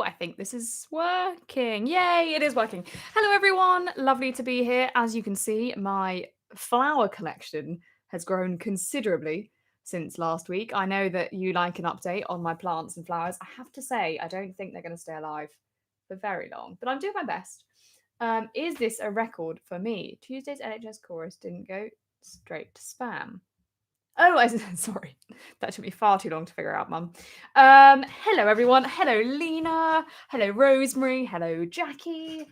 I think this is working. Yay, it is working. Hello, everyone. Lovely to be here. As you can see, my flower collection has grown considerably since last week. I know that you like an update on my plants and flowers. I have to say, I don't think they're going to stay alive for very long, but I'm doing my best. Is this a record for me? Tuesday's NHS Chorus didn't go straight to spam. Oh, sorry. That took me far too long to figure out, Mum. Hello, everyone. Hello, Lena. Hello, Rosemary. Hello, Jackie.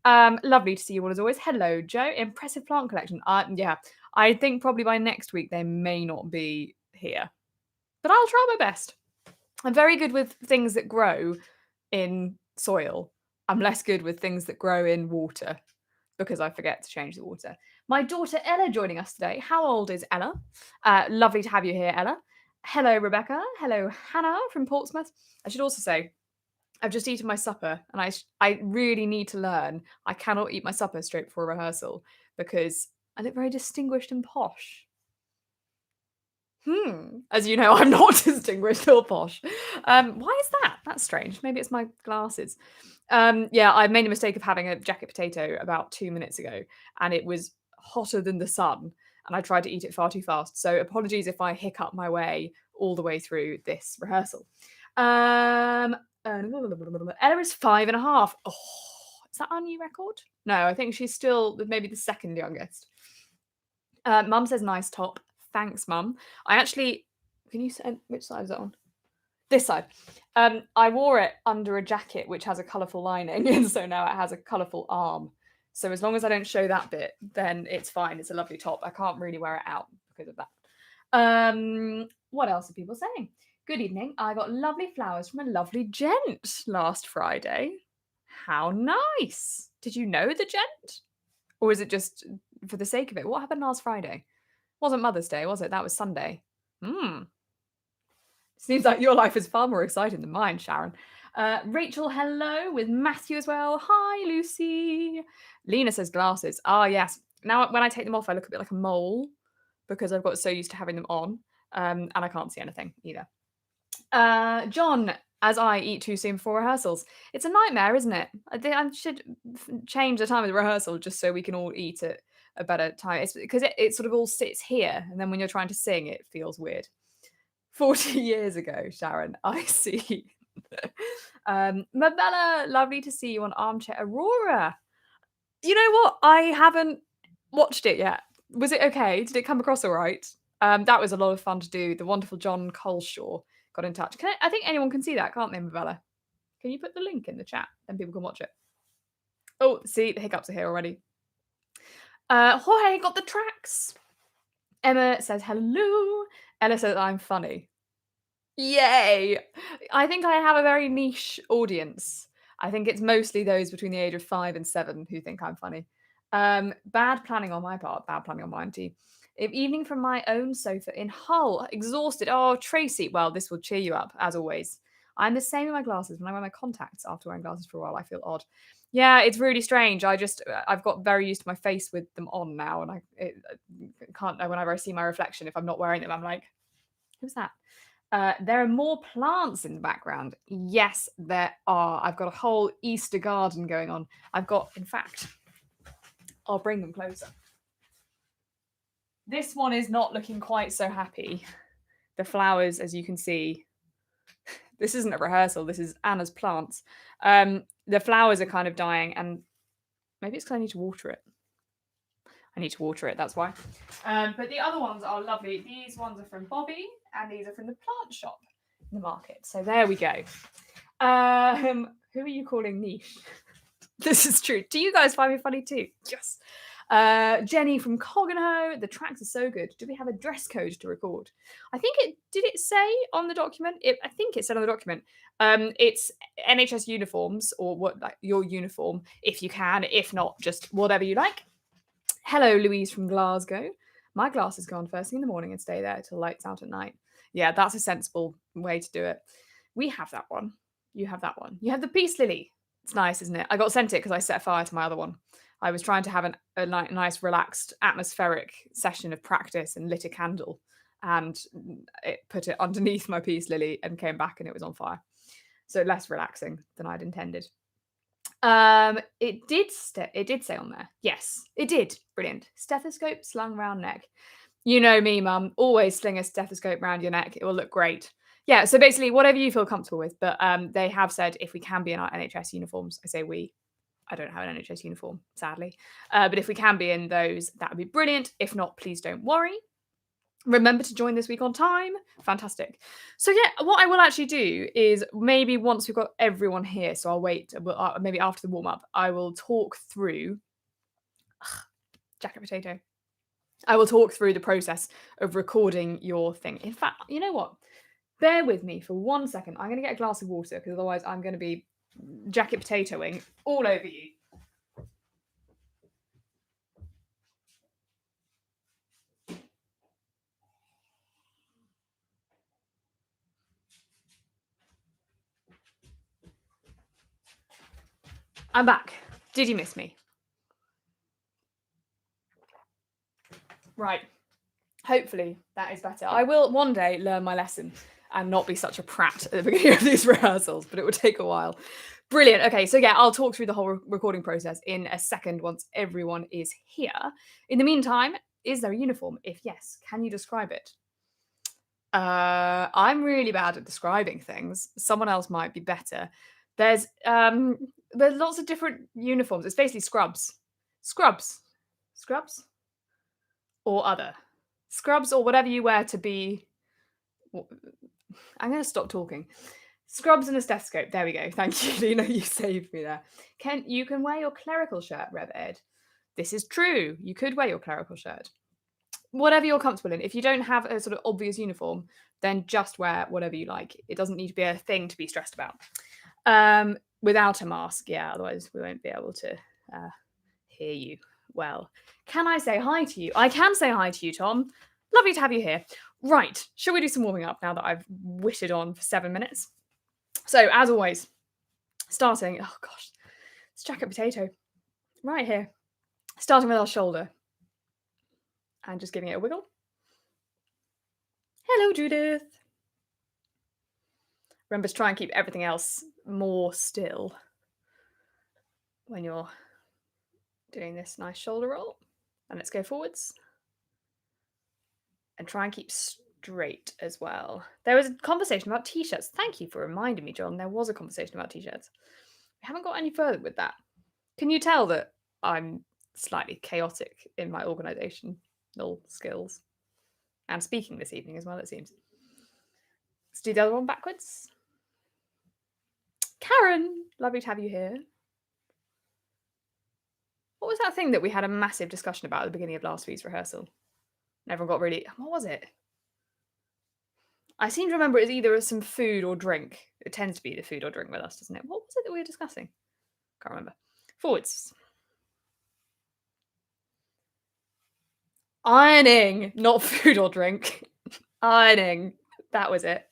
Lovely to see you all as always. Hello, Joe. Impressive plant collection. Yeah, I think probably by next week they may not be here, but I'll try my best. I'm very good with things that grow in soil. I'm less good with things that grow in water because I forget to change the water. My daughter Ella joining us today. How old is Ella? Lovely to have you here, Ella. Hello, Rebecca. Hello, Hannah from Portsmouth. I should also say, I've just eaten my supper and I really need to learn. I cannot eat my supper straight before rehearsal because I look very distinguished and posh. As you know, I'm not distinguished or posh. Why is that? That's strange. Maybe it's my glasses. Yeah, I made a mistake of having a jacket potato about 2 minutes ago, and it was hotter than the sun, and I tried to eat it far too fast. So apologies if I hiccup my way all the way through this rehearsal. Ella is 5.5. Oh, is that our new record? No, I think she's still maybe the second youngest. Mum says nice top. Thanks, Mum. I actually, can you say which side is it on? This side. I wore it under a jacket which has a colourful lining, and so now it has a colourful arm. So as long as I don't show that bit, then it's fine. It's a lovely top. I can't really wear it out because of that. What else are people saying? Good evening. I got lovely flowers from a lovely gent last Friday. How nice. Did you know the gent? Or is it just for the sake of it? What happened last Friday? Wasn't Mother's Day, was it? That was Sunday. Seems like your life is far more exciting than mine, Sharon. Rachel, hello, with Matthew as well. Hi, Lucy. Lena says glasses. Ah, yes. Now, when I take them off, I look a bit like a mole because I've got so used to having them on, and I can't see anything either. John, as I eat too soon before rehearsals. It's a nightmare, isn't it? I should change the time of the rehearsal just so we can all eat at a better time. It's because it sort of all sits here, and then when you're trying to sing, it feels weird. 40 years ago, Sharon, I see. Mabella, lovely to see you on Armchair Aurora. You know what? I haven't watched it yet. Was it okay? Did it come across all right? That was a lot of fun to do. The wonderful John Coleshaw got in touch. I think anyone can see that, can't they, Mabella? Can you put the link in the chat? Then people can watch it. Oh, see, the hiccups are here already. Jorge got the tracks. Emma says hello. Ella says I'm funny. Yay! I think I have a very niche audience. I think it's mostly those between the age of 5 and 7 who think I'm funny. Bad planning on my part, bad planning on mine too. Evening from my own sofa in Hull, exhausted. Oh, Tracy. Well, this will cheer you up, as always. I'm the same with my glasses. When I wear my contacts after wearing glasses for a while, I feel odd. Yeah, it's really strange. I've got very used to my face with them on now, and I can't know whenever I see my reflection, if I'm not wearing them, I'm like, who's that? There are more plants in the background. Yes, there are. I've got a whole Easter garden going on. In fact, I'll bring them closer. This one is not looking quite so happy. The flowers, as you can see, this isn't a rehearsal. This is Anna's plants. The flowers are kind of dying, and maybe it's because I need to water it. That's why. But the other ones are lovely. These ones are from Bobby, and these are from the plant shop in the market. So there we go. Who are you calling niche? This is true. Do you guys find me funny too? Yes. Jenny from Cogenhoe. The tracks are so good. Do we have a dress code to record? I think did it say on the document? I think it said on the document. It's NHS uniforms, or what, like your uniform, if you can. If not, just whatever you like. Hello, Louise from Glasgow. My glasses go on first thing in the morning and stay there till lights out at night. Yeah, that's a sensible way to do it. We have that one. You have that one. You have the peace lily. It's nice, isn't it? I got sent it because I set fire to my other one. I was trying to have a nice, relaxed, atmospheric session of practice and lit a candle, and it put it underneath my peace lily and came back and it was on fire. so less relaxing than I'd intended. It did say on there. Yes, it did. Brilliant. Stethoscope slung round neck. You know me, mum. Always sling a stethoscope round your neck. It will look great. Yeah, so basically whatever you feel comfortable with. But they have said if we can be in our NHS uniforms, I say we. I don't have an NHS uniform, sadly. But if we can be in those, that would be brilliant. If not, please don't worry. Remember to join this week on time. Fantastic. So yeah, what I will actually do is maybe once we've got everyone here, so I'll wait, maybe after the warm up, I will talk through jacket potato. I will talk through the process of recording your thing. In fact, you know what? Bear with me for 1 second. I'm going to get a glass of water because otherwise I'm going to be jacket potatoing all over you. I'm back. Did you miss me? Right. Hopefully that is better. I will one day learn my lesson and not be such a prat at the beginning of these rehearsals, but it would take a while. Brilliant. Okay, so yeah, I'll talk through the whole recording process in a second once everyone is here. In the meantime, is there a uniform? If yes, can you describe it? I'm really bad at describing things. Someone else might be better. There's lots of different uniforms. It's basically scrubs. Scrubs or other. Scrubs or whatever you wear to be. I'm going to stop talking. Scrubs and a stethoscope. There we go. Thank you, Lena. You saved me there. You can wear your clerical shirt, Rev Ed. This is true. You could wear your clerical shirt. Whatever you're comfortable in. If you don't have a sort of obvious uniform, then just wear whatever you like. It doesn't need to be a thing to be stressed about. Without a mask, yeah, otherwise we won't be able to hear you well. Can I say hi to you? I can say hi to you, Tom. Lovely to have you here. Right, shall we do some warming up now that I've witted on for 7 minutes? So, as always, starting, oh gosh, it's jacket potato, right here. Starting with our shoulder. And just giving it a wiggle. Hello, Judith. Remember to try and keep everything else more still when you're doing this nice shoulder roll. And let's go forwards. And try and keep straight as well. There was a conversation about t-shirts. Thank you for reminding me, John. There was a conversation about t-shirts. We haven't got any further with that. Can you tell that I'm slightly chaotic in my organisational skills? And speaking this evening as well, it seems. Let's do the other one backwards. Karen, lovely to have you here. What was that thing that we had a massive discussion about at the beginning of last week's rehearsal? And everyone got really... What was it? I seem to remember it's either some food or drink. It tends to be the food or drink with us, doesn't it? What was it that we were discussing? Can't remember. Forwards. Ironing, not food or drink. Ironing. That was it.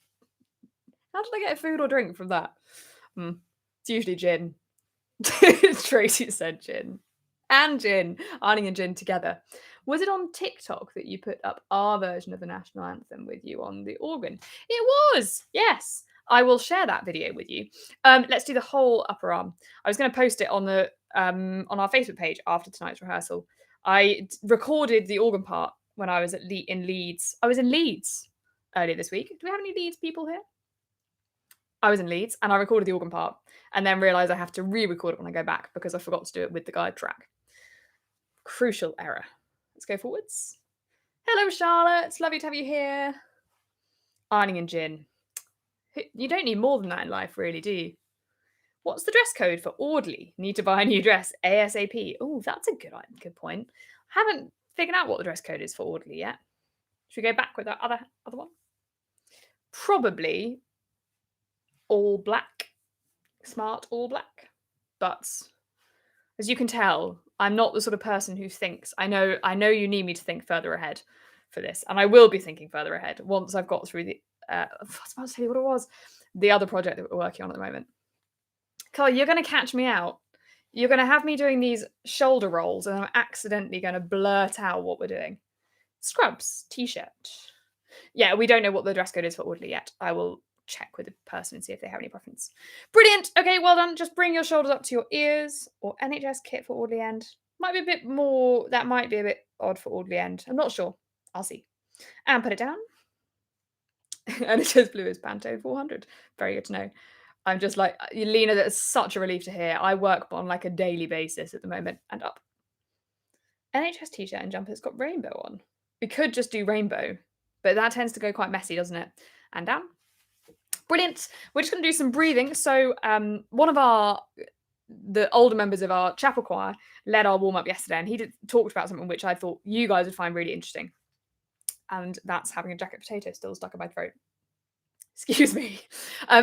How did I get a food or drink from that? It's usually gin. Tracy said gin. And gin. Ironing and gin together. Was it on TikTok that you put up our version of the national anthem with you on the organ? It was. Yes. I will share that video with you. Let's do the whole upper arm. I was going to post it on the on our Facebook page after tonight's rehearsal. I recorded the organ part when I was in Leeds. I was in Leeds earlier this week. Do we have any Leeds people here? I was in Leeds and I recorded the organ part and then realised I have to re-record it when I go back because I forgot to do it with the guide track. Crucial error. Let's go forwards. Hello, Charlotte. It's lovely to have you here. Ironing and gin. You don't need more than that in life, really, do you? What's the dress code for orderly? Need to buy a new dress ASAP. Oh, that's a good point. Haven't figured out what the dress code is for orderly yet. Should we go back with that other one? Probably all black. Smart all black. But as you can tell, I'm not the sort of person who thinks. I know you need me to think further ahead for this, and I will be thinking further ahead once I've got through the I was about to tell you what it was. The other project that we're working on at the moment. Carl, you're going to catch me out. You're going to have me doing these shoulder rolls, and I'm accidentally going to blurt out what we're doing. Scrubs, t-shirt. Yeah, we don't know what the dress code is for orderly yet. I will check with the person and see if they have any preference. Brilliant. Okay, well done. Just bring your shoulders up to your ears, or NHS kit for orderly end. Might be a bit more, that might be a bit odd for orderly end. I'm not sure. I'll see. And put it down. NHS Blue is Pantone 400. Very good to know. I'm just like, Lena, that's such a relief to hear. I work on like a daily basis at the moment. And up. NHS t-shirt and jumper's got rainbow on. We could just do rainbow, but that tends to go quite messy, doesn't it? And down. Brilliant. We're just going to do some breathing. So one of the older members of our chapel choir led our warm-up yesterday, and he talked about something which I thought you guys would find really interesting. And that's having a jacket potato still stuck in my throat. Excuse me.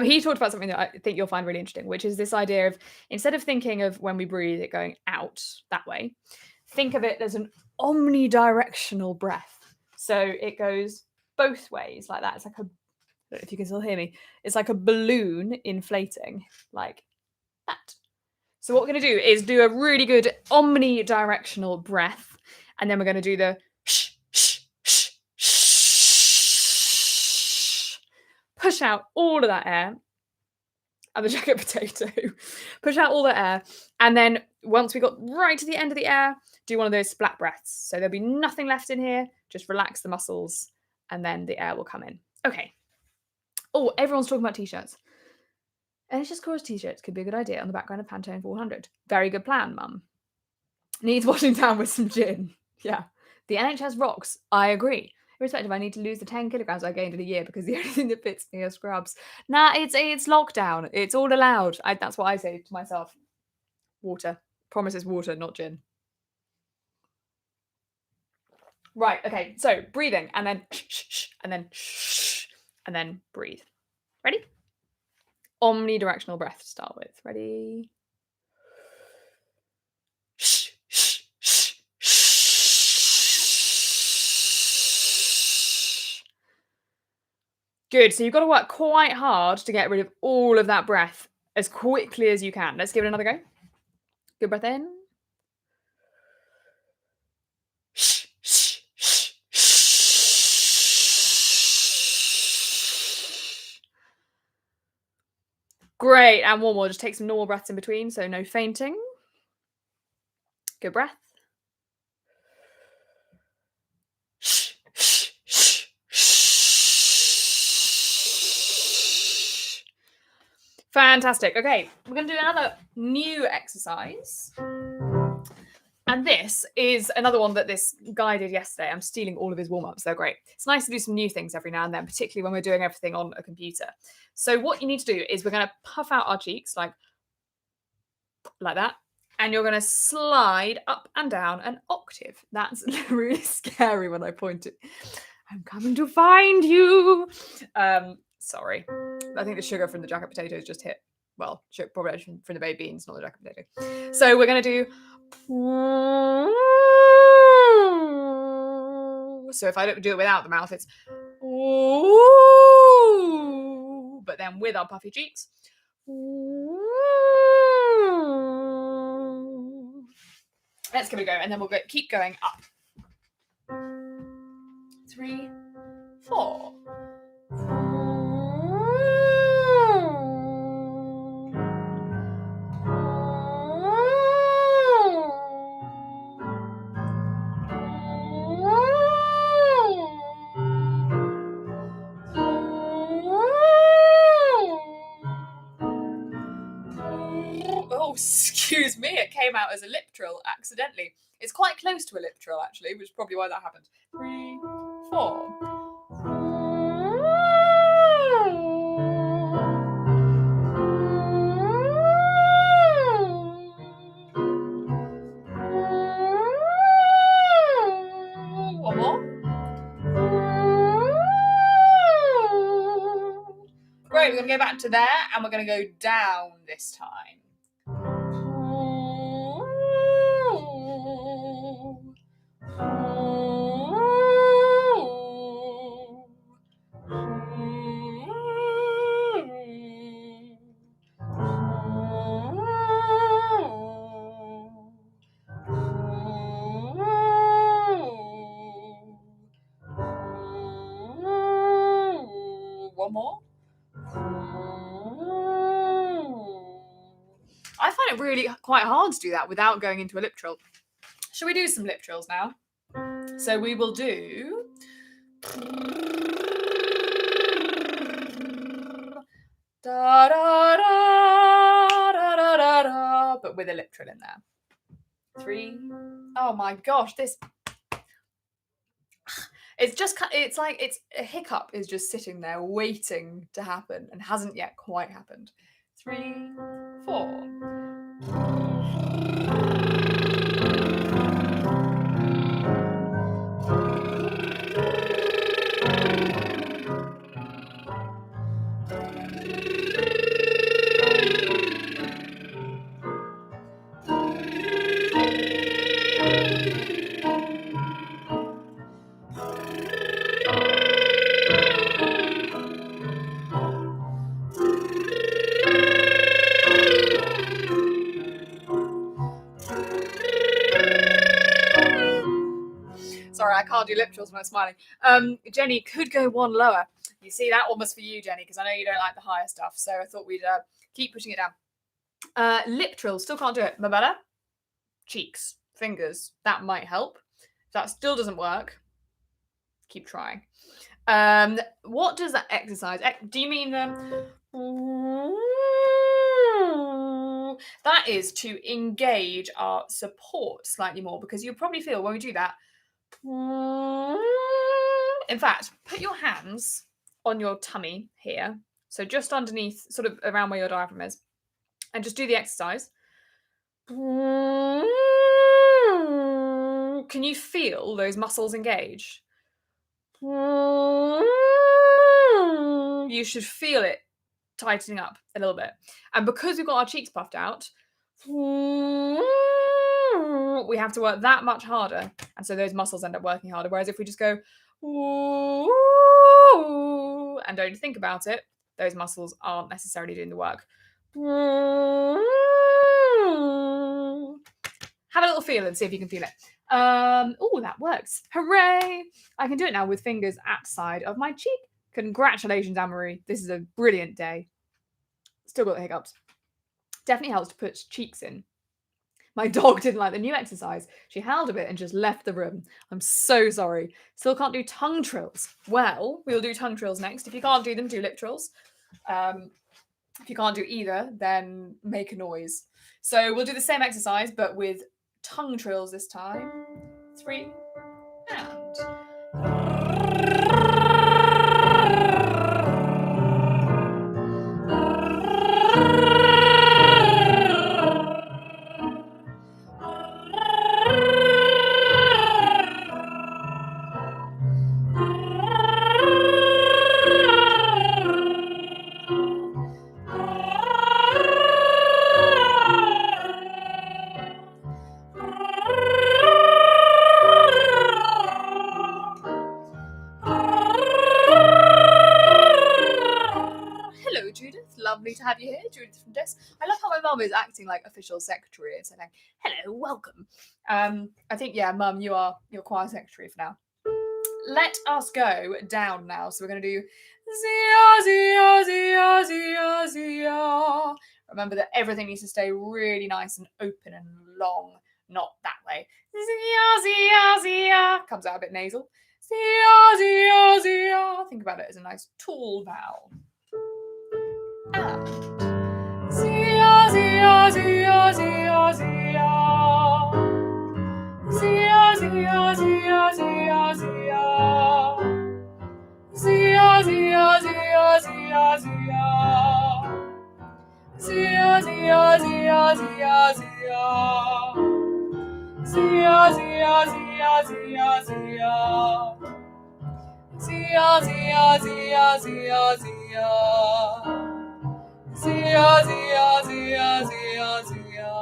He talked about something that I think you'll find really interesting, which is this idea of, instead of thinking of when we breathe it going out that way, think of it as an omnidirectional breath. So it goes both ways like that. It's like a, I don't know if you can still hear me. It's like a balloon inflating like that. So what we're going to do is do a really good omnidirectional breath, and then we're going to do the shh, shh, shh, shh. Push out all of that air. And the jacket potato. Push out all the air. And then once we got right to the end of the air, do one of those splat breaths. So there'll be nothing left in here. Just relax the muscles, and then the air will come in. Okay. Oh, everyone's talking about t-shirts. NHS Chorus t-shirts could be a good idea on the background of Pantone 400. Very good plan, Mum. Needs washing down with some gin. Yeah. The NHS rocks. I agree. Irrespective, I need to lose the 10 kilograms I gained in a year because the only thing that fits me are scrubs. Nah, it's lockdown. It's all allowed. That's what I say to myself. Water. Promises water, not gin. Right, okay. So breathing, and then shh, and then shh, and then breathe. Ready? Omnidirectional breath to start with. Ready? Shh, shh, shh, shh. Good. So you've got to work quite hard to get rid of all of that breath as quickly as you can. Let's give it another go. Good breath in. Shh, shh, shh, shh. Great. And one more. Just take some normal breaths in between, so no fainting. Good breath. Shh, shh, shh, shh. Fantastic. Okay, we're going to do another new exercise. And this is another one that this guy did yesterday. I'm stealing all of his warm-ups. They're great. It's nice to do some new things every now and then, particularly when we're doing everything on a computer. So what you need to do is we're going to puff out our cheeks like that. And you're going to slide up and down an octave. That's really scary when I point it. I'm coming to find you. Sorry. I think the sugar from the jacket potatoes just hit. Well, probably from the baked beans, not the jacket potato. So we're going to do. So if I don't do it without the mouth, it's. But then with our puffy cheeks. Let's give it a go, and then we'll keep going up. 3, 4. Oh, excuse me, it came out as a lip trill accidentally. It's quite close to a lip trill, actually, which is probably why that happened. 3, 4. One more. Great, we're going to go back to there, and we're going to go down this time. One more. I find it really quite hard to do that without going into a lip trill. Shall we do some lip trills now? So we will do... Da, da, da, da, da, da, da, but with a lip trill in there. 3. Oh my gosh, this... It's like a hiccup is just sitting there waiting to happen and hasn't yet quite happened. 3, 4. Sorry, I can't do lip trills when I'm smiling. Jenny could go one lower. You see, that one was for you, Jenny, because I know you don't like the higher stuff. So I thought we'd keep pushing it down. Lip trills, still can't do it. Mabella? Cheeks, fingers, that might help. If that still doesn't work, keep trying. What does that exercise? Do you mean the... That is to engage our support slightly more, because you'll probably feel when we do that. In fact, put your hands on your tummy here, so just underneath, sort of around where your diaphragm is, and just do the exercise. Can you feel those muscles engage? You should feel it tightening up a little bit. And because we've got our cheeks puffed out, we have to work that much harder. And so those muscles end up working harder. Whereas if we just go and don't think about it, those muscles aren't necessarily doing the work. Have a little feel and see if you can feel it. Oh, that works. Hooray! I can do it now with fingers at side of my cheek. Congratulations, Anne-Marie. This is a brilliant day. Still got the hiccups. Definitely helps to put cheeks in. My dog didn't like the new exercise. She howled a bit and just left the room. I'm so sorry. Still can't do tongue trills. Well, we'll do tongue trills next. If you can't do them, do lip trills. If you can't do either, then make a noise. So we'll do the same exercise, but with tongue trills this time. 3 and... Hello, Judith. Lovely to have you here, Judith from Desk. I love how my mum is acting like official secretary and saying, "Hello, welcome." I think, yeah, Mum, you're choir secretary for now. Let us go down now. So we're going to do Zia, Zia, Zia, Zia, Zia. Remember that everything needs to stay really nice and open and long, not that way. Zia, Zia, Zia. Comes out a bit nasal. Zia, Zia, Zia. Think about it as a nice tall vowel. And Zia, Zia, Zia, Zia, Zia. Zia, Zia, Zia, Zia, Zia. Zia, Zia, Zia, Zia, Zia. Zia, Zia, Zia, Zia, Zia. Zia, Zia, Zia, Zia, Zia. Zia, Zia, Zia, Zia, Zia. Zia, Zia, Zia, Zia, Zia.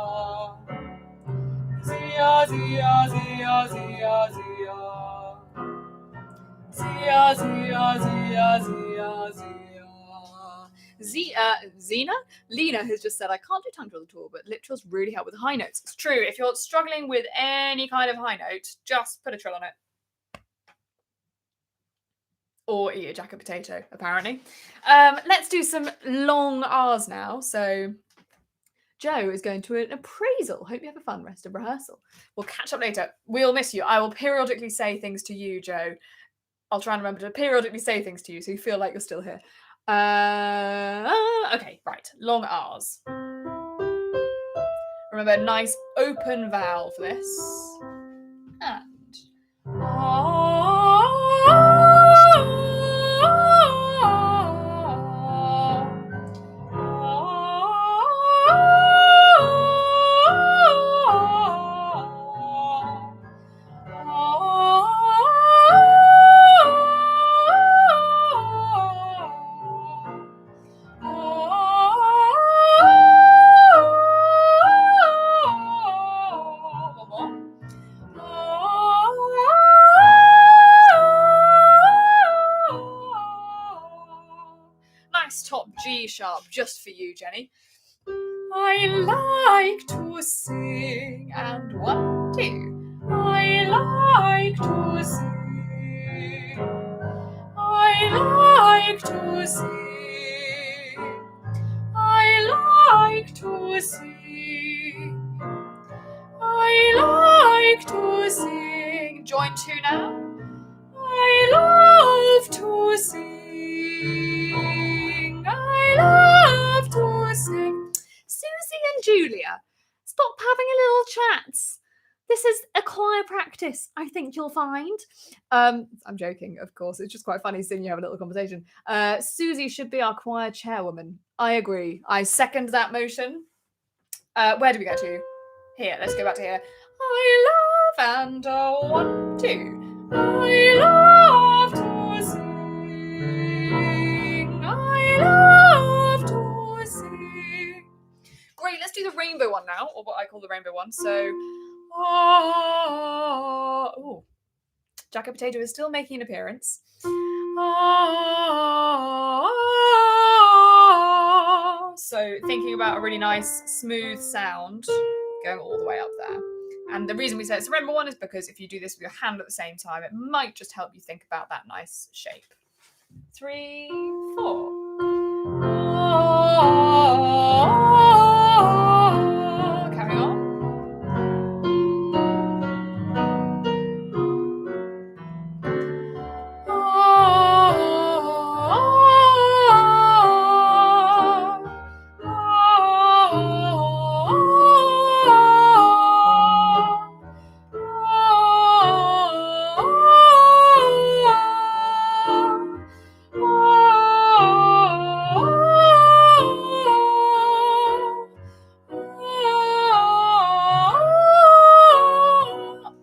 Zia, Zia, Zia, Zia, Zia. Zia, Zia, Zia, Zia, Zia. Zena? Lena has just said, I can't do tongue trills at all, but lip trills really help with high notes. It's true. If you're struggling with any kind of high note, just put a trill on it. or eat a jacket potato, apparently. Let's do some long R's now. So Joe is going to an appraisal. Hope you have a fun rest of rehearsal. We'll catch up later. We'll miss you. I will periodically say things to you, Joe. I'll try and remember to periodically say things to you so you feel like you're still here. Okay, right. Long R's. Remember, nice open vowel for this. And nice top G sharp just for you, Jenny. I like to sing, and 1, 2. I like to sing. I like to sing. I like to sing. I like to sing. Join 2 now. I love to sing. I love to sing. Susie and Julia, stop having a little chat. This is a choir practice, I think you'll find. I'm joking, of course. It's just quite funny seeing you have a little conversation. Susie should be our choir chairwoman. I agree. I second that motion. Where do we go to? Here, let's go back to here. I love and 1, 2. I love to sing. I love to sing. Great, let's do the rainbow one now, or what I call the rainbow one. So, oh, jacket potato is still making an appearance. So thinking about a really nice smooth sound going all the way up there. And the reason we say it's the rainbow one is because if you do this with your hand at the same time, it might just help you think about that nice shape. 3, 4. Carry on.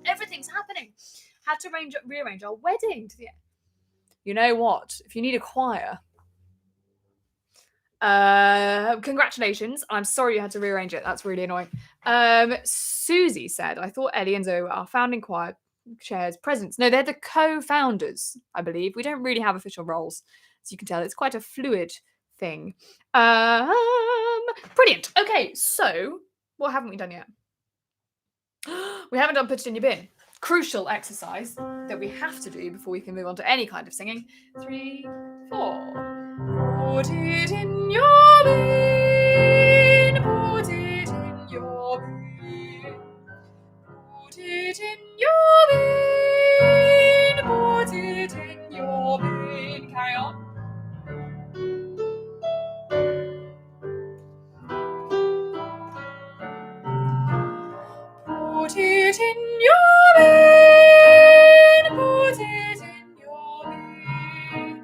Everything's happening. Had to rearrange our wedding to the. You know what? If you need a choir, congratulations. I'm sorry you had to rearrange it. That's really annoying. Susie said, I thought Ellie and Zoe were our founding choir chairs presidents. No, they're the co-founders, I believe. We don't really have official roles, as you can tell. It's quite a fluid thing. Brilliant. Okay, so what haven't we done yet? We haven't done put it in your bin. Crucial exercise that we have to do before we can move on to any kind of singing. 3, 4. Put it in your bin. Put it in your bin. Put it in your bin. Put it in your bin. Carry on. Put it in your bin. Put it in your bin.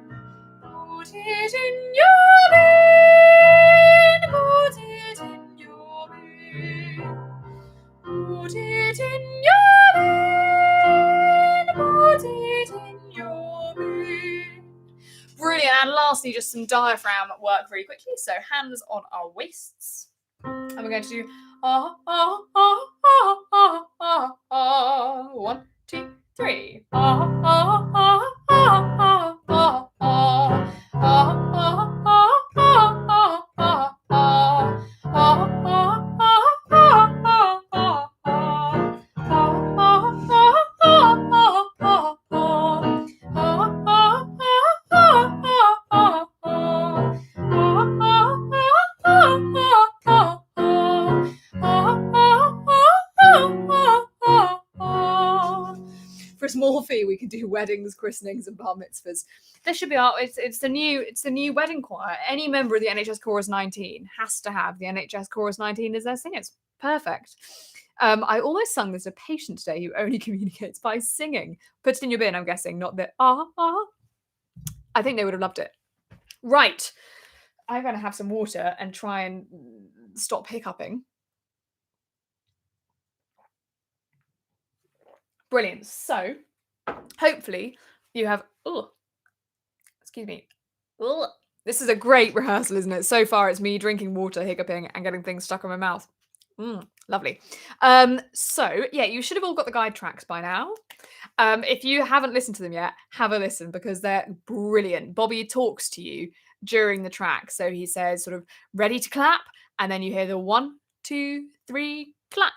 Put it in your bin. Put it in your bin. Put it in your bin. Put it in your bin. Brilliant. And lastly, just some diaphragm work really quickly. So hands on our waists. And we're going to do 1, 2, 3. can do weddings, christenings, and bar mitzvahs. This should be it's the new wedding choir. Any member of the NHS Chorus-19 has to have the NHS Chorus-19 as their singers. Perfect. I almost sung this a patient today who only communicates by singing. Put it in your bin, I'm guessing, not the I think they would have loved it. Right. I'm going to have some water and try and stop hiccuping. Brilliant. So, hopefully, you have. Oh, excuse me. Ugh. This is a great rehearsal, isn't it? So far, it's me drinking water, hiccuping, and getting things stuck in my mouth. Lovely. So, yeah, you should have all got the guide tracks by now. If you haven't listened to them yet, have a listen because they're brilliant. Bobby talks to you during the track. So he says, sort of, ready to clap. And then you hear the 1, 2, 3, clap.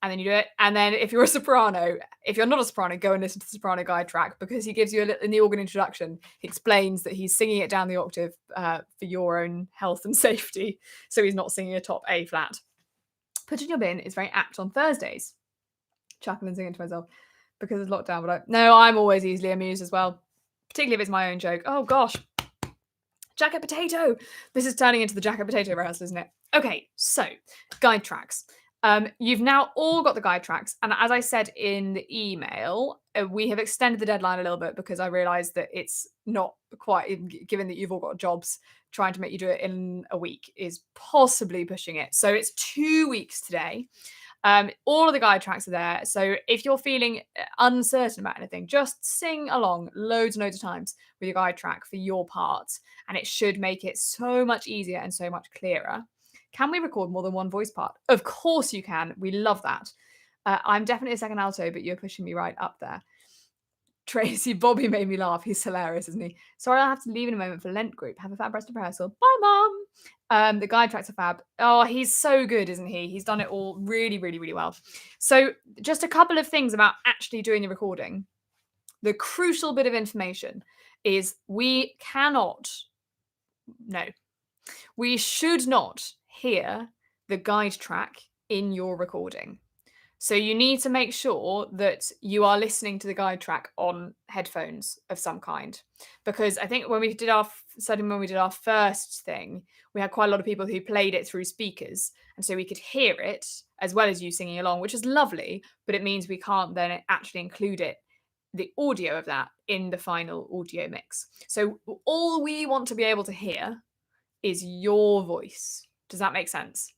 And then you do it. And then if you're a soprano, if you're not a soprano, go and listen to the soprano guide track because he gives you in the organ introduction, he explains that he's singing it down the octave for your own health and safety. So he's not singing a top A flat. Put in your bin is very apt on Thursdays. Chuckling and singing to myself because it's lockdown. But I'm always easily amused as well, particularly if it's my own joke. Oh gosh. Jacket potato. This is turning into the jacket potato rehearsal, isn't it? Okay, so guide tracks. You've now all got the guide tracks. And as I said in the email, we have extended the deadline a little bit because I realised that it's not quite, given that you've all got jobs, trying to make you do it in a week is possibly pushing it. So it's 2 weeks today. All of the guide tracks are there. So if you're feeling uncertain about anything, just sing along loads and loads of times with your guide track for your part. And it should make it so much easier and so much clearer. Can we record more than one voice part? Of course you can. We love that. I'm definitely a second alto, but you're pushing me right up there. Tracy, Bobby made me laugh. He's hilarious, isn't he? Sorry, I'll have to leave in a moment for Lent group. Have a fab rest of rehearsal. Bye, Mum. The guide tracks are fab. Oh, he's so good, isn't he? He's done it all really, really, really well. So just a couple of things about actually doing the recording. The crucial bit of information is we should not hear the guide track in your recording. So you need to make sure that you are listening to the guide track on headphones of some kind. Because I think when we did our first thing, we had quite a lot of people who played it through speakers. And so we could hear it as well as you singing along, which is lovely, but it means we can't then actually include the audio of that in the final audio mix. So all we want to be able to hear is your voice. Does that make sense?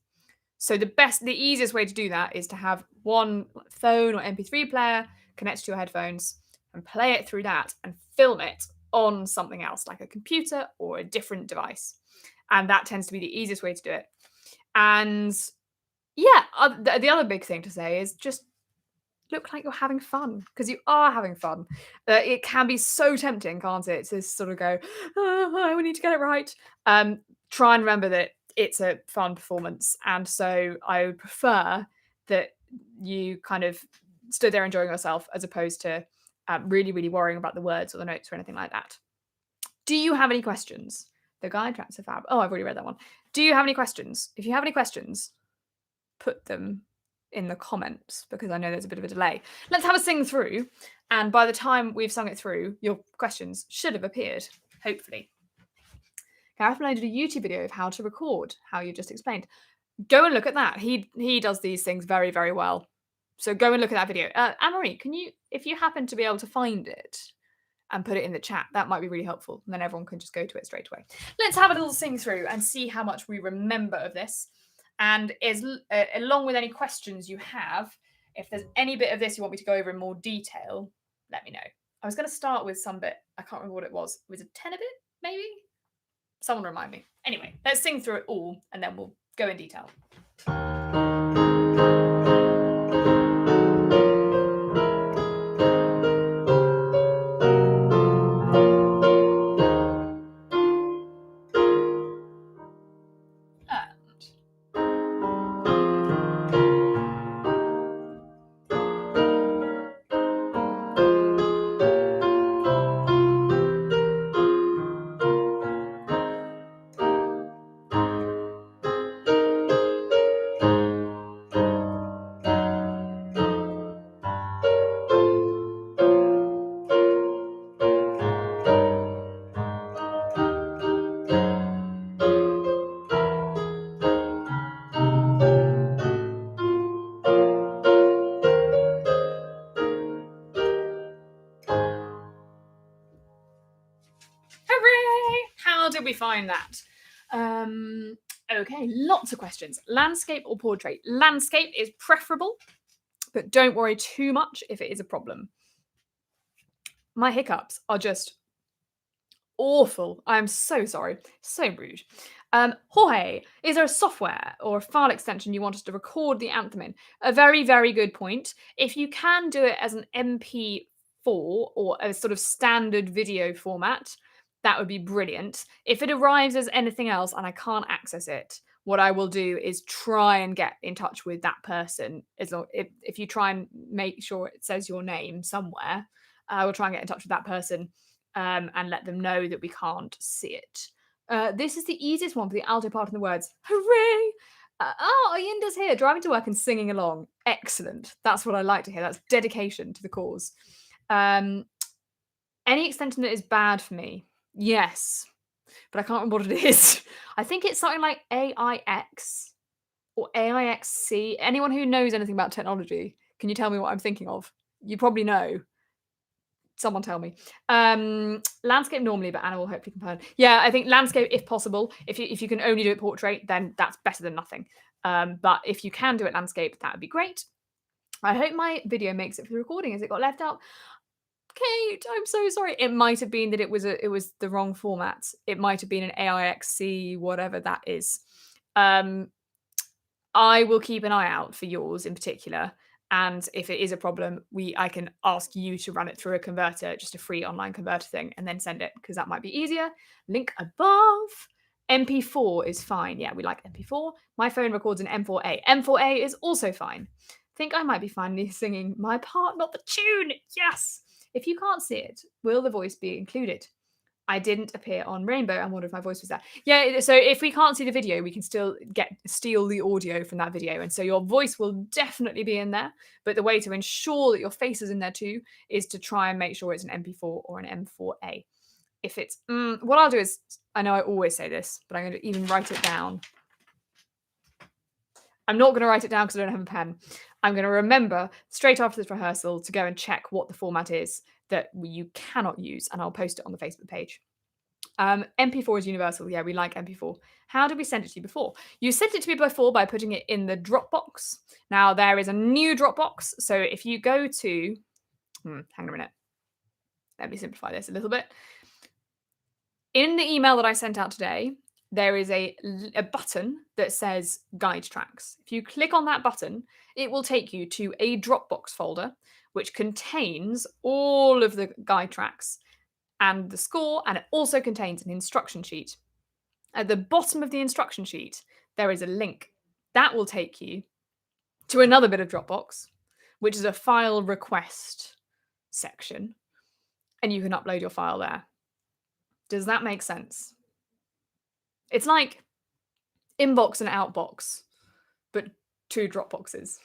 So the easiest way to do that is to have one phone or MP3 player connected to your headphones and play it through that and film it on something else, like a computer or a different device. And that tends to be the easiest way to do it. And yeah, the other big thing to say is just look like you're having fun, because you are having fun. It can be so tempting, can't it, to sort of go, oh, we need to get it right. Try and remember that it's a fun performance. And so I would prefer that you kind of stood there enjoying yourself as opposed to really, really worrying about the words or the notes or anything like that. Do you have any questions? The guide tracks are fab. Oh, I've already read that one. Do you have any questions? If you have any questions, put them in the comments because I know there's a bit of a delay. Let's have a sing through. And by the time we've sung it through, your questions should have appeared, hopefully. Gareth uploaded a YouTube video of how to record, how you just explained. Go and look at that. He does these things very, very well. So go and look at that video. Anne-Marie, can you, if you happen to be able to find it and put it in the chat, that might be really helpful. And then everyone can just go to it straight away. Let's have a little sing through and see how much we remember of this. And along with any questions you have, if there's any bit of this you want me to go over in more detail, let me know. I was going to start with some bit. I can't remember what it was. Was it 10 of it, maybe? Someone remind me. Anyway, let's sing through it all and then we'll go in detail. How did we find that? Okay, lots of questions. Landscape or portrait? Landscape is preferable, but don't worry too much if it is a problem. My hiccups are just awful. I'm so sorry. So rude. Jorge, is there a software or a file extension you want us to record the anthem in? A very, very good point. If you can do it as an MP4 or a sort of standard video format, that would be brilliant. If it arrives as anything else and I can't access it, what I will do is try and get in touch with that person. If you try and make sure it says your name somewhere, I will try and get in touch with that person and let them know that we can't see it. This is the easiest one for the alto part in the words. Hooray! Ayinda's here, driving to work and singing along. Excellent. That's what I like to hear. That's dedication to the cause. Any extension that is bad for me? Yes. But I can't remember what it is. I think it's something like AIX or AIXC. Anyone who knows anything about technology, can you tell me what I'm thinking of? You probably know. Someone tell me. Landscape normally, but Anna will hopefully confirm. Yeah, I think landscape if possible. If you can only do it portrait, then that's better than nothing. But if you can do it landscape, that would be great. I hope my video makes it for the recording as it got left out. Kate, I'm so sorry. It might have been that it was the wrong format. It might have been an AIXC, whatever that is. I will keep an eye out for yours in particular. And if it is a problem, I can ask you to run it through a converter, just a free online converter thing, and then send it, because that might be easier. Link above. MP4 is fine. Yeah, we like MP4. My phone records an M4A. M4A is also fine. Think I might be finally singing my part, not the tune. Yes. If you can't see it, will the voice be included? I didn't appear on Rainbow. I wonder if my voice was there. Yeah, so if we can't see the video, we can still steal the audio from that video. And so your voice will definitely be in there. But the way to ensure that your face is in there too is to try and make sure it's an MP4 or an M4A. If it's, what I'll do is, I know I always say this, but I'm going to even write it down. I'm not going to write it down because I don't have a pen. I'm going to remember straight after this rehearsal to go and check what the format is that you cannot use, and I'll post it on the Facebook page. MP4 is universal. Yeah, we like MP4. How did we send it to you before? You sent it to me before by putting it in the Dropbox. Now, there is a new Dropbox. So if you go to... hang on a minute. Let me simplify this a little bit. In the email that I sent out today, there is a button that says Guide Tracks. If you click on that button, it will take you to a Dropbox folder, which contains all of the guide tracks and the score, and it also contains an instruction sheet. At the bottom of the instruction sheet, there is a link. That will take you to another bit of Dropbox, which is a file request section, and you can upload your file there. Does that make sense? It's like inbox and outbox, but two Dropboxes.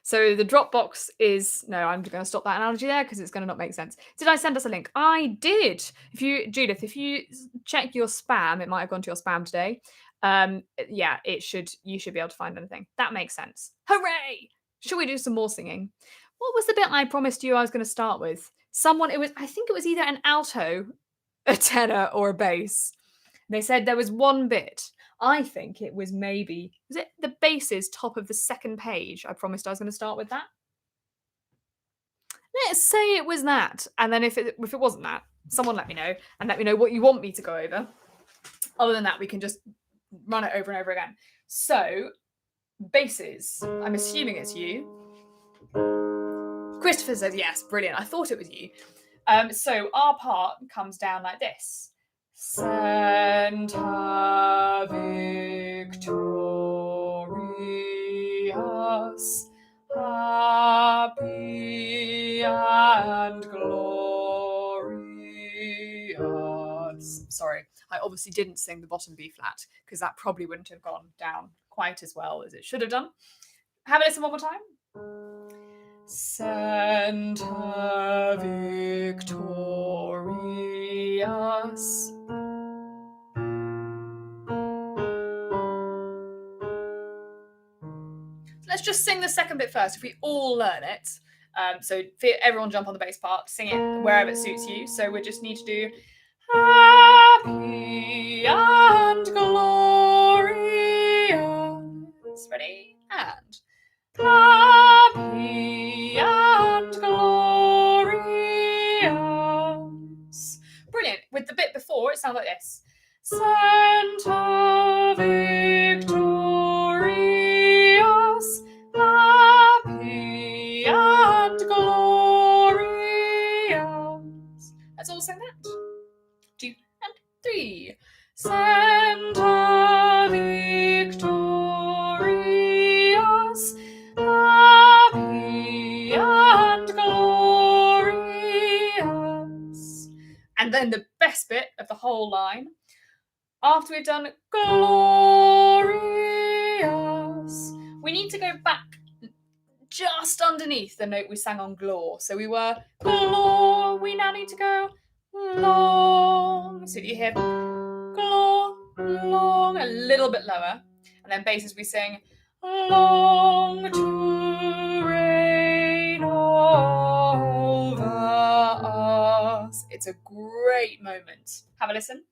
So the Dropbox is... No, I'm going to stop that analogy there because it's going to not make sense. Did I send us a link? I did. Judith, if you check your spam, it might have gone to your spam today. Yeah, you should be able to find anything. That makes sense. Hooray! Should we do some more singing? What was the bit I promised you I was going to start with? I think it was either an alto, a tenor, or a bass. They said there was one bit. I think it was was it the basses top of the second page? I promised I was going to start with that. Let's say it was that. And then if it wasn't that, someone let me know, and let me know what you want me to go over. Other than that, we can just run it over and over again. So, basses. I'm assuming it's you. Christopher says yes. Brilliant. I thought it was you. So our part comes down like this. Santa victorious, happy and glorious. Sorry, I obviously didn't sing the bottom B flat because that probably wouldn't have gone down quite as well as it should have done. Have a listen one more time. Santa victorious. Let's just sing the second bit first, if we all learn it. So everyone jump on the bass part, sing it wherever it suits you. So we just need to do happy sounds like this. Santa victorious, happy and glorious. Let's all sing that. 2 and 3. Santa victorious, happy and glorious. And then the best bit of the whole line, after we've done glorious, we need to go back just underneath the note we sang on glor. So we were glor, we now need to go long. So you hear glor, long, a little bit lower. And then basses we sing long to reign over us. It's a great moment. Have a listen.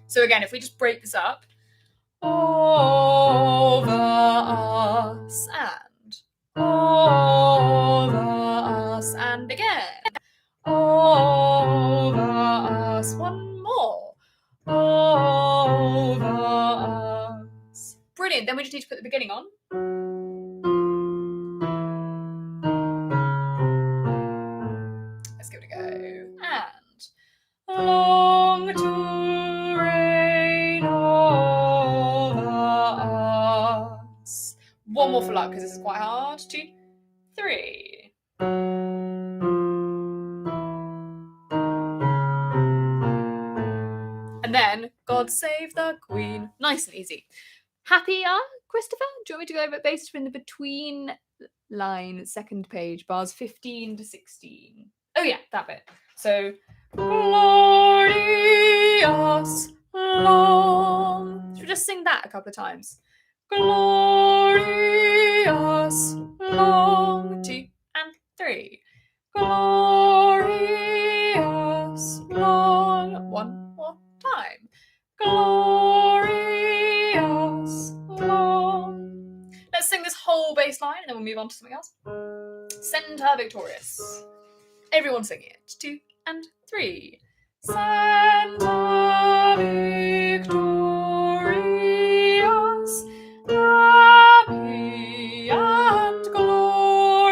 So again, if we just break this up, over us and over us and again, over us, one more, over us. Brilliant, then we just need to put the beginning on. Let's give it a go. And long to reign over us. One more for luck, because this is quite hard. 2, 3. And then, God save the Queen. Nice and easy. Happier, Christopher? Do you want me to go over it based in the between line, second page, bars 15 to 16? Oh yeah, that bit. So, glorious long. Should we just sing that a couple of times? Glorious long. 2 and 3. Glorious long. One more time. Glorious long. Let's sing this whole bass line and then we'll move on to something else. Santa victorious. Everyone sing it. 2 and 3. Santa victorious, happy and glorious,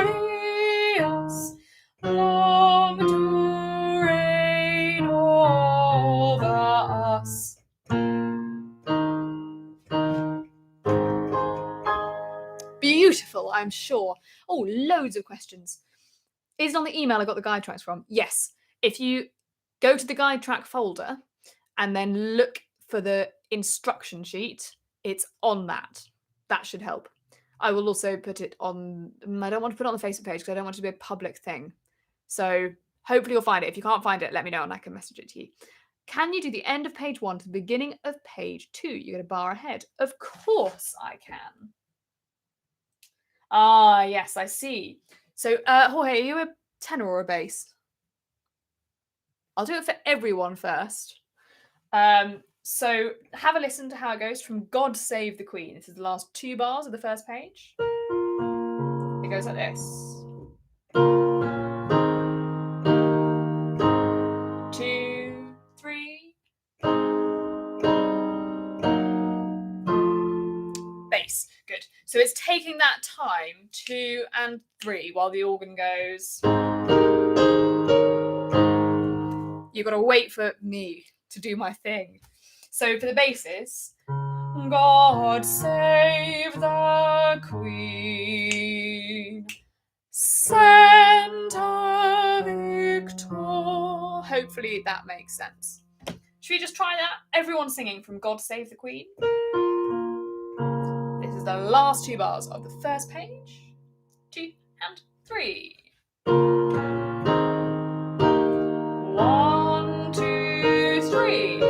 long to reign over us. Beautiful, I'm sure. Oh, loads of questions. Is it on the email I got the guide tracks from? Yes. If you go to the guide track folder and then look for the instruction sheet, it's on that. That should help. I will also put it on, I don't want to put it on the Facebook page because I don't want it to be a public thing. So hopefully you'll find it. If you can't find it, let me know and I can message it to you. Can you do the end of page 1 to the beginning of page 2? You get a bar ahead. Of course I can. Ah, yes, I see. So, Jorge, are you a tenor or a bass? I'll do it for everyone first. So have a listen to how it goes from God Save the Queen. This is the last 2 bars of the first page. It goes like this. 2, 3. Bass. Good. So it's taking that time, 2 and 3, while the organ goes. You've got to wait for me to do my thing. So for the basses, God save the Queen, Santa Victor. Hopefully that makes sense. Should we just try that? Everyone singing from God Save the Queen. This is the last 2 bars of the first page. 2 and 3. 1, 2, 3.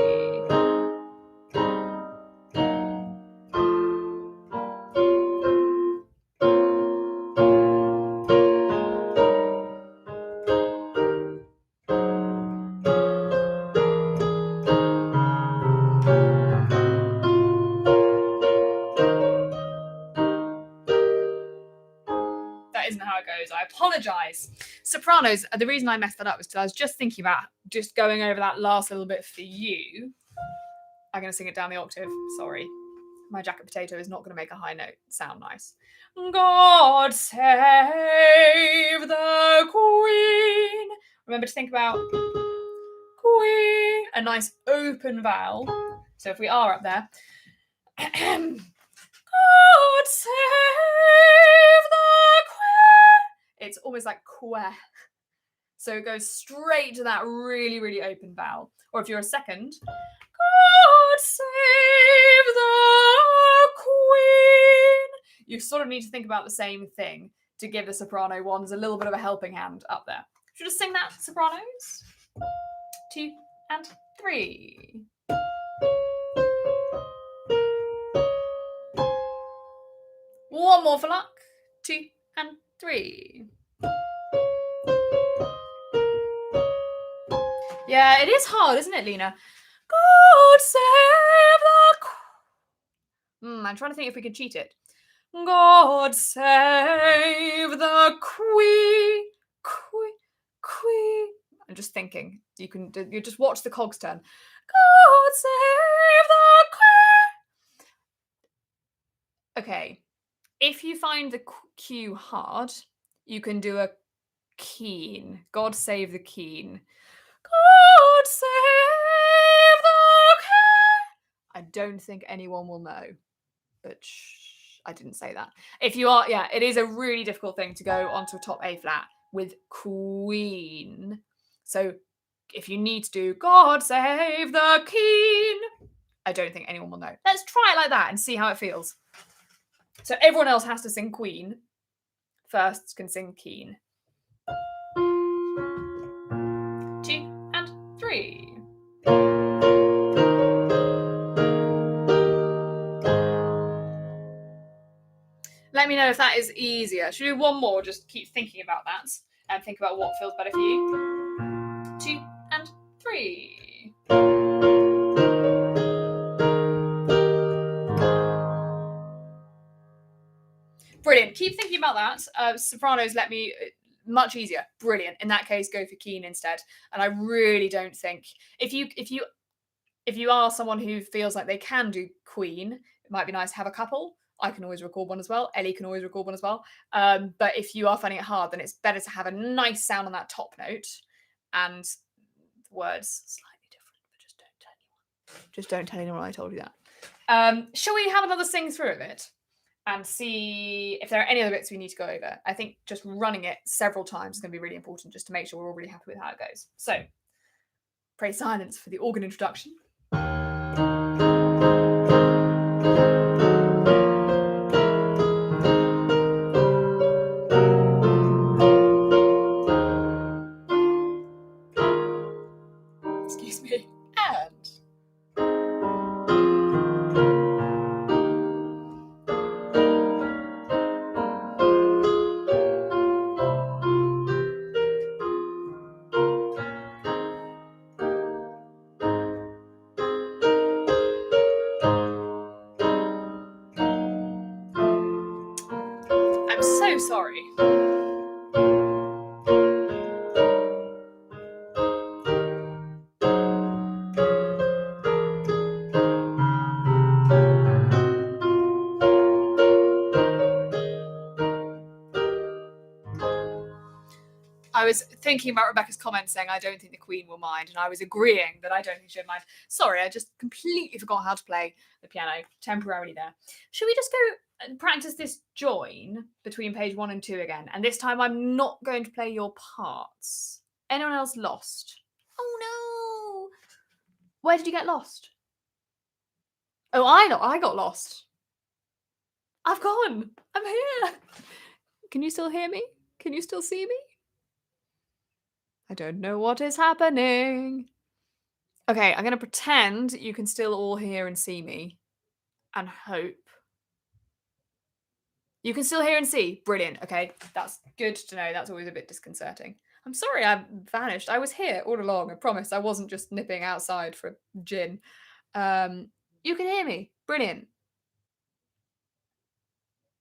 apologise. Sopranos, the reason I messed that up was because I was just thinking about just going over that last little bit for you. I'm going to sing it down the octave. Sorry. My jacket potato is not going to make a high note sound nice. God save the Queen. Remember to think about Queen, a nice open vowel. So if we are up there, God save the Queen. It's almost like que. So it goes straight to that really, really open vowel. Or if you're a second, God save the Queen. You sort of need to think about the same thing to give the soprano ones a little bit of a helping hand up there. Should we just sing that, sopranos? 2 and 3. One more for luck. 2 and 3. Yeah, it is hard, isn't it, Lena? God save the Queen. I'm trying to think if we can cheat it. God save the Queen. Queen. I'm just thinking. You just watch the cogs turn. God save the Queen. Okay. If you find the Q hard, you can do a keen. God save the keen. God save the Queen. I don't think anyone will know, but I didn't say that. If you are, yeah, it is a really difficult thing to go onto a top A flat with Queen. So if you need to do God save the Queen, I don't think anyone will know. Let's try it like that and see how it feels. So everyone else has to sing Queen. First can sing Keen. 2 and 3. Let me know if that is easier. Should we do one more? Just keep thinking about that and think about what feels better for you. 2 and 3. Brilliant. Keep thinking about that. Sopranos let me much easier. Brilliant. In that case, go for Keen instead. And I really don't think if you are someone who feels like they can do Queen, it might be nice to have a couple. I can always record one as well. Ellie can always record one as well. But if you are finding it hard, then it's better to have a nice sound on that top note and the words slightly different, but just don't tell anyone. Just don't tell anyone I told you that. Shall we have another sing through of it and see if there are any other bits we need to go over? I think just running it several times is going to be really important just to make sure we're all really happy with how it goes. So, pray silence for the organ introduction. Excuse me. And I'm so sorry. I was thinking about Rebecca's comment saying, I don't think the Queen will mind, and I was agreeing that I don't think she'd mind. Sorry, I just completely forgot how to play the piano temporarily there. Should we just go and practice this join between page 1 and 2 again? And this time I'm not going to play your parts. Anyone else lost? Oh no! Where did you get lost? Oh, I got lost. I've gone. I'm here. Can you still hear me? Can you still see me? I don't know what is happening. Okay, I'm going to pretend you can still all hear and see me and hope. You can still hear and see. Brilliant. Okay, that's good to know. That's always a bit disconcerting. I'm sorry I vanished. I was here all along. I promise. I wasn't just nipping outside for gin. You can hear me. Brilliant.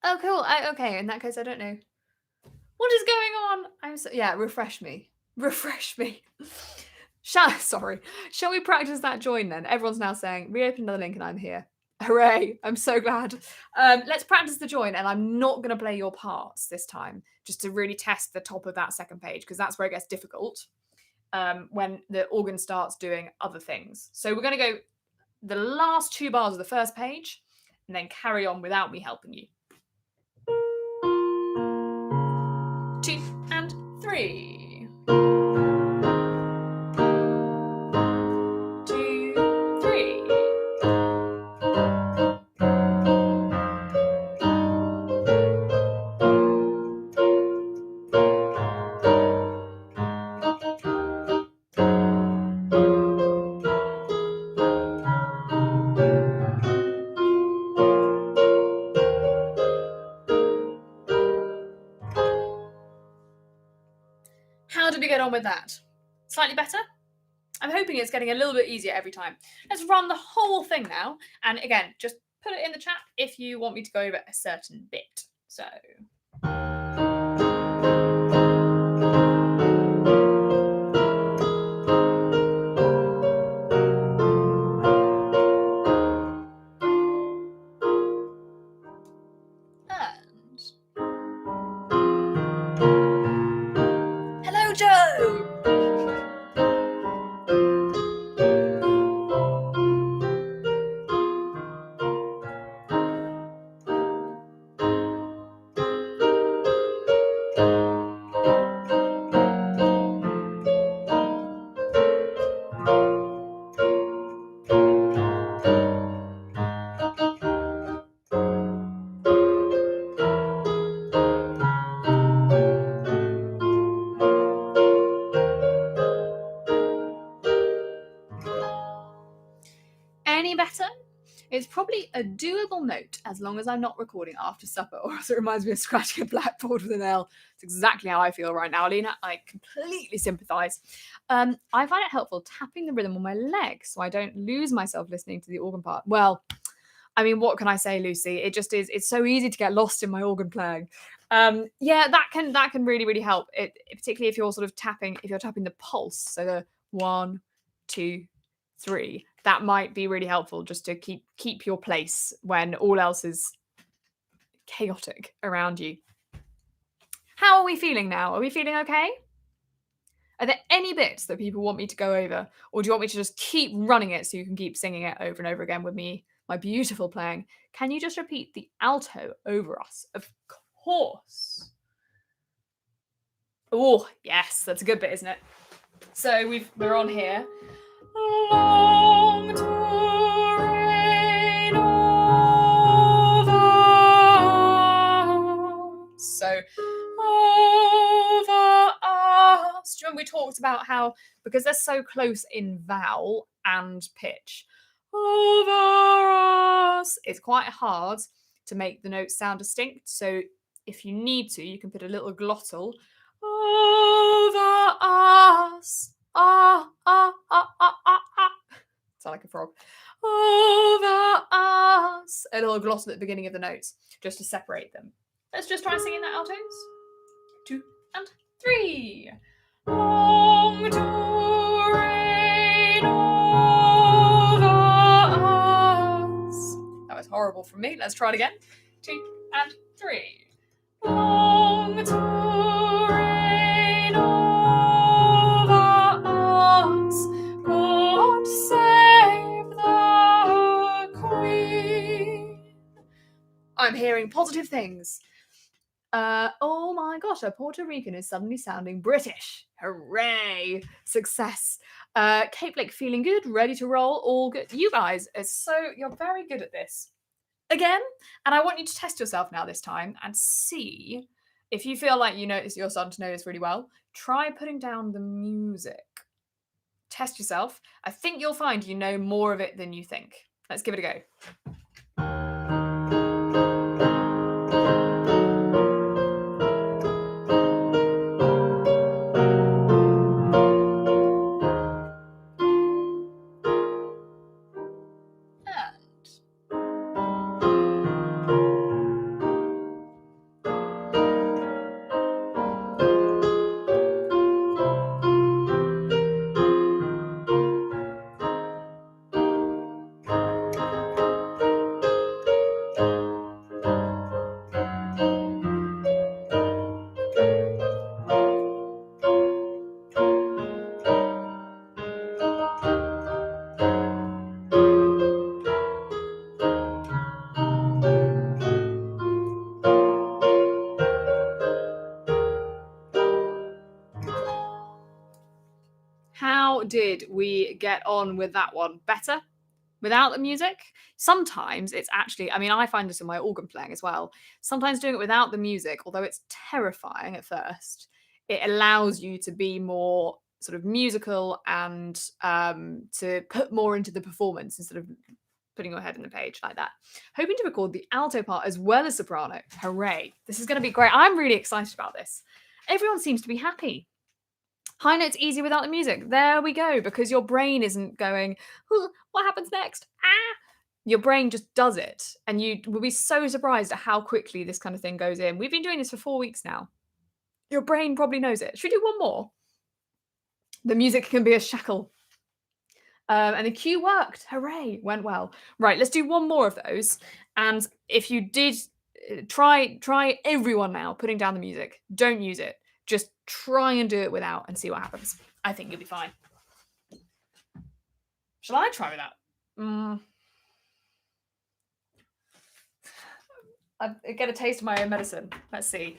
Oh, cool. Okay, in that case, I don't know What is going on? Yeah, refresh me. Refresh me. Shall we practice that join then? Everyone's now saying, reopen another link and I'm here. Hooray, I'm so glad. Let's practice the join, and I'm not going to play your parts this time, just to really test the top of that second page, because that's where it gets difficult when the organ starts doing other things. So we're going to go the last 2 bars of the first page, and then carry on without me helping you. 2 and 3. 2, 3. How did we get on with that? Slightly better? I'm hoping it's getting a little bit easier every time. Let's run the whole thing now. And again, just put it in the chat if you want me to go over a certain bit. So. And. Hello, Joe! Any better? It's probably a doable note as long as I'm not recording after supper, or else it reminds me of scratching a blackboard with a nail. It's exactly how I feel right now, Alina. I completely sympathise. I find it helpful tapping the rhythm on my legs so I don't lose myself listening to the organ part. Well, I mean, what can I say, Lucy? It just is. It's so easy to get lost in my organ playing. Yeah, that can really help. Particularly if you're sort of tapping, if you're tapping the pulse, so the 1, 2, 3. That might be really helpful just to keep your place when all else is chaotic around you. How are we feeling now? Are we feeling okay? Are there any bits that people want me to go over, or do you want me to just keep running it so you can keep singing it over and over again with me, my beautiful playing? Can you just repeat the alto over us? Of course. Oh, yes, that's a good bit, isn't it? So we're on here. Long to reign over us. So over us. Do you remember we talked about how, because they're so close in vowel and pitch, over us, it's quite hard to make the notes sound distinct. So if you need to, you can put a little glottal over us. Sound like a frog. Over us. A little glottal at the beginning of the notes, just to separate them. Let's just try singing that altos. 2 and 3. Long to reign over us. That was horrible from me. Let's try it again. 2 and 3. Long to reign over us. God save the Queen. I'm hearing positive things. Oh my gosh, a Puerto Rican is suddenly sounding British. Hooray! Success. Cape Lake feeling good, ready to roll, all good. You guys you're very good at this. Again, and I want you to test yourself now this time and see if you feel like you're starting to know this really well. Try putting down the music. Test yourself. I think you'll find you know more of it than you think. Let's give it a go. how did we get on with that one? Better? Without the music? Sometimes it's actually, I mean, I find this in my organ playing as well. Sometimes doing it without the music, although it's terrifying at first, it allows you to be more sort of musical and to put more into the performance instead of putting your head in the page like that. Hoping to record the alto part as well as soprano. Hooray. This is going to be great. I'm really excited about this. Everyone seems to be happy. High notes easier without the music. There we go, because your brain isn't going, what happens next? Ah! Your brain just does it. And you will be so surprised at how quickly this kind of thing goes in. We've been doing this for 4 weeks now. Your brain probably knows it. Should we do one more? The music can be a shackle. And the cue worked. Hooray. Went well. Right, let's do one more of those. And if you did, try everyone now putting down the music. Don't use it. Just try and do it without and see what happens. I think you'll be fine. Shall I try without? I get a taste of my own medicine. Let's see.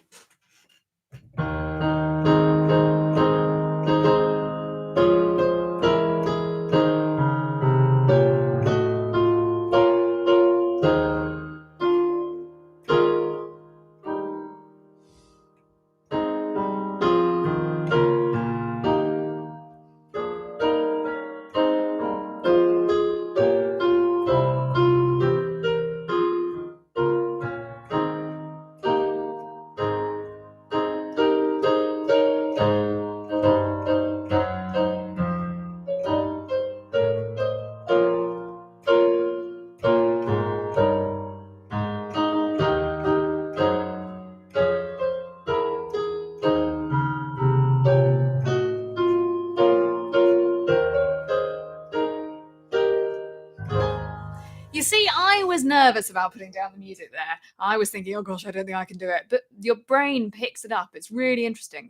You see, I was nervous about putting down the music there. I was thinking, oh gosh, I don't think I can do it. But your brain picks it up. It's really interesting.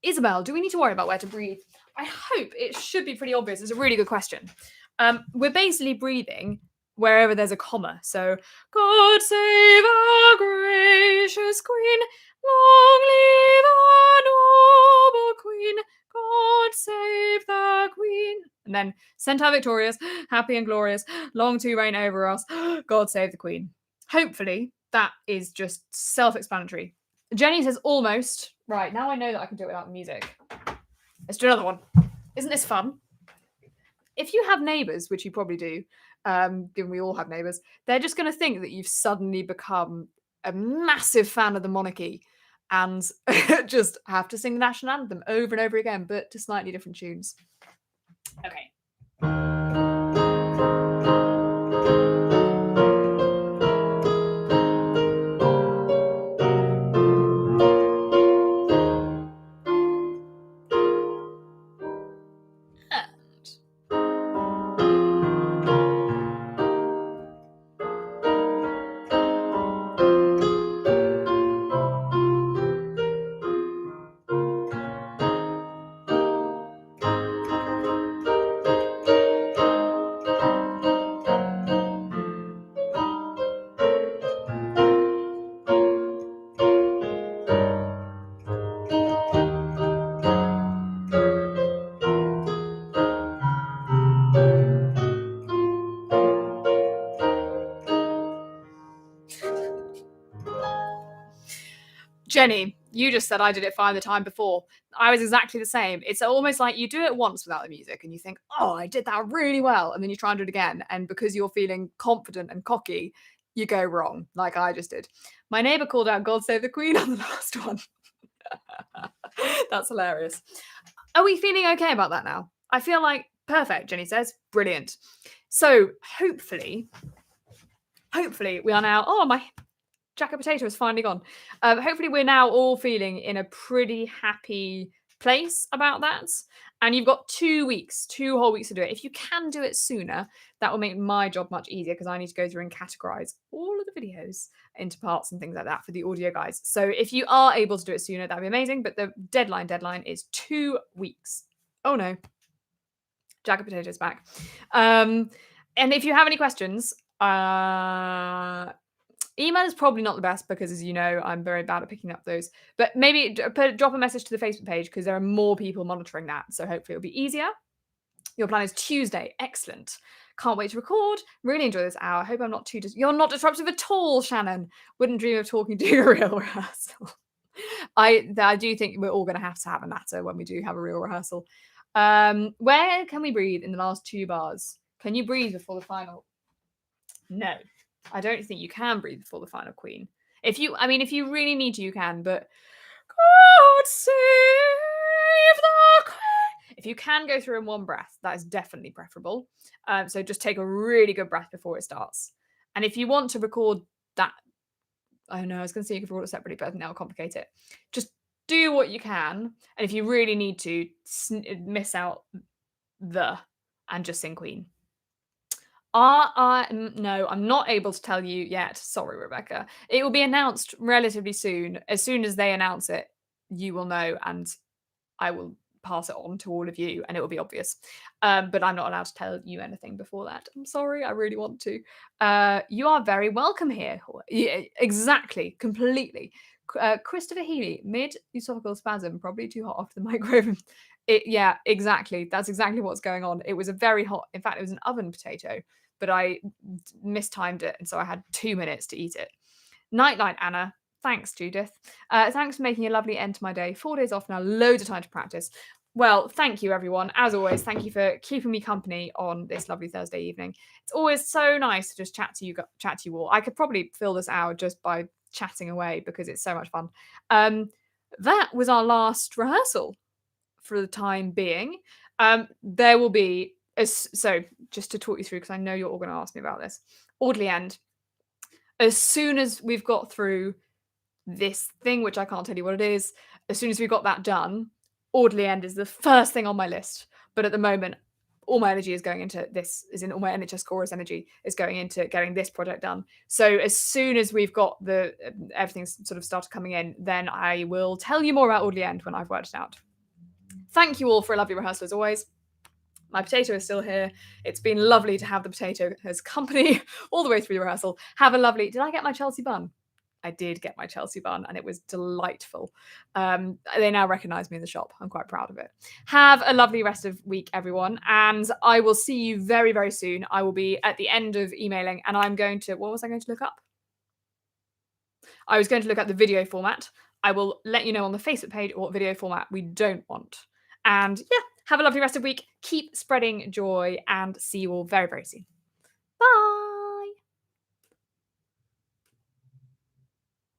Isabel, do we need to worry about where to breathe? I hope it should be pretty obvious. It's a really good question. We're basically breathing wherever there's a comma. So, God save our gracious Queen, long live our noble Queen, God save the Queen. And then, Centaur victorious, happy and glorious, long to reign over us, God save the Queen. Hopefully, that is just self-explanatory. Jenny says almost. Right, now I know that I can do it without the music. Let's do another one. Isn't this fun? If you have neighbours, which you probably do, given we all have neighbours, they're just going to think that you've suddenly become a massive fan of the monarchy and just have to sing the national anthem over and over again, but to slightly different tunes. Okay. Jenny, you just said I did it fine the time before. I was exactly the same. It's almost like you do it once without the music and you think, oh, I did that really well. And then you try and do it again. And because you're feeling confident and cocky, you go wrong, like I just did. My neighbour called out God Save the Queen on the last one. That's hilarious. Are we feeling okay about that now? I feel like perfect, Jenny says. Brilliant. So hopefully we are now, oh, my jacket potato is finally gone. Hopefully we're now all feeling in a pretty happy place about that. And you've got 2 weeks, 2 whole weeks to do it. If you can do it sooner, that will make my job much easier because I need to go through and categorize all of the videos into parts and things like that for the audio guys. So if you are able to do it sooner, that'd be amazing. But the deadline is 2 weeks. Oh no. Jacket potato's back. And if you have any questions, Email is probably not the best because, as you know, I'm very bad at picking up those. But maybe drop a message to the Facebook page because there are more people monitoring that. So hopefully it'll be easier. Your plan is Tuesday. Excellent. Can't wait to record. Really enjoy this hour. Hope I'm not too. You're not disruptive at all, Shannon. Wouldn't dream of talking to you a real rehearsal. I do think we're all going to have a natter when we do have a real rehearsal. Where can we breathe in the last 2 bars? Can you breathe before the final? No, I don't think you can breathe before the final queen. If you really need to, you can, but God save the queen. If you can go through in one breath, that is definitely preferable. So just take a really good breath before it starts. And if you want to record that, I know I was going to say you can record it separately, but I think that'll complicate it. Just do what you can. And if you really need to, miss out the and just sing Queen. No, I'm not able to tell you yet. Sorry, Rebecca. It will be announced relatively soon. As soon as they announce it, you will know, and I will pass it on to all of you, and it will be obvious. But I'm not allowed to tell you anything before that. I'm sorry. I really want to. You are very welcome here. Yeah, exactly, completely. Christopher Healy, mid-esophageal spasm, probably too hot off the microwave. Yeah, exactly. That's exactly what's going on. It was a very hot. In fact, it was an oven potato, but I mistimed it, and so I had 2 minutes to eat it. Night, Anna. Thanks, Judith. Thanks for making a lovely end to my day. 4 days off now, loads of time to practice. Well, thank you, everyone. As always, thank you for keeping me company on this lovely Thursday evening. It's always so nice to just chat to you all. I could probably fill this hour just by chatting away because it's so much fun. That was our last rehearsal for the time being. There will be so just to talk you through because I know you're all going to ask me about this. Orderly end. As soon as we've got through this thing, which I can't tell you what it is, as soon as we've got that done, orderly end is the first thing on my list. But at the moment, all my energy is going into this, all my NHS Chorus energy is going into getting this project done. So as soon as we've got the everything's sort of started coming in, then I will tell you more about orderly end when I've worked it out. Thank you all for a lovely rehearsal as always. My potato is still here. It's been lovely to have the potato as company all the way through the rehearsal. Have a lovely. Did I get my Chelsea bun? I did get my Chelsea bun and it was delightful. They now recognise me in the shop. I'm quite proud of it. Have a lovely rest of week, everyone. And I will see you very, very soon. I will be at the end of emailing and I'm going to, what was I going to look up? I was going to look at the video format. I will let you know on the Facebook page what video format we don't want. And yeah, have a lovely rest of the week. Keep spreading joy and see you all very, very soon.